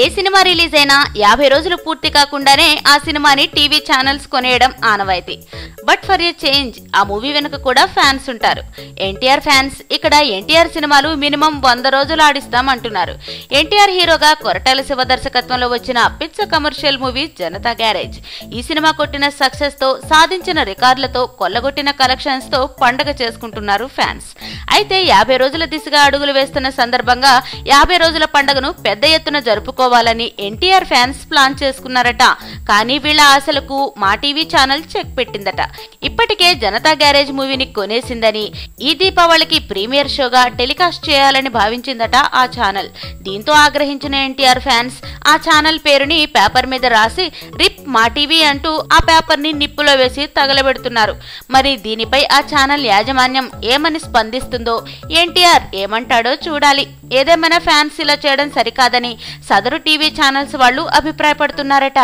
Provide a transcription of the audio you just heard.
ఏ cinema release అయినా 50 రోజులు పూర్తి కాకుండానే ఆ సినిమాని టీవీ ఛానల్స్ కొనేయడం ఆనవాయితీ. బట్ ఫర్ ఏ చేంజ్ ఆ మూవీ వెనుక కూడా ఫ్యాన్స్ ఉంటారు. ఎన్టీఆర్ ఫ్యాన్స్ ఇక్కడ ఎన్టీఆర్ సినిమాలు మినిమం 100 రోజులు ఆడిస్తాం అంటున్నారు. ఎన్టీఆర్ హీరోగా కొరటాల శివ దర్శకత్వంలో వచ్చిన పిచ్చ కమర్షియల్ మూవీ జనతా గ్యారేజ్. ఈ సినిమా కొట్టిన సక్సెస్ తో, సాధించిన రికార్డులతో, కొల్లగొట్టిన కలెక్షన్స్ తో పండగ చేసుకుంటున్నారు ఫ్యాన్స్. అయితే 50 రోజుల దిశగా అడుగులు వేస్తున్న సందర్భంగా 50 రోజుల పండుగను పెద్ద ఎత్తున జరుపుకోవాలని ఎన్టీఆర్ ఫ్యాన్స్ ప్లాన్ చేసుకున్నారట. కానీ వీళ్ల ఆశలకు మా టీవీ ఛానల్ చెక్ పెట్టిందట. ఇప్పటికే జనతా గ్యారేజ్ మూవీని కొనేసిందని, ఈ దీపావళికి ప్రీమియర్ షోగా టెలికాస్ట్ చేయాలని భావించిందట ఆ ఛానల్. దీంతో ఆగ్రహించిన ఎన్టీఆర్ ఫ్యాన్స్ ఆ ఛానల్ పేరుని పేపర్ మీద రాసి రిప్ మా టీవీ అంటూ ఆ పేపర్ ని నిప్పులో వేసి తగలబెడుతున్నారు. మరి దీనిపై ఆ ఛానల్ యాజమాన్యం ఏమని స్పందిస్తుందో, ఎన్టీఆర్ ఏమంటాడో చూడాలి. ఏదేమైనా ఫ్యాన్స్ ఇలా చేయడం సరికాదని సదరు టీవీ ఛానల్స్ వాళ్ళు అభిప్రాయపడుతున్నారట.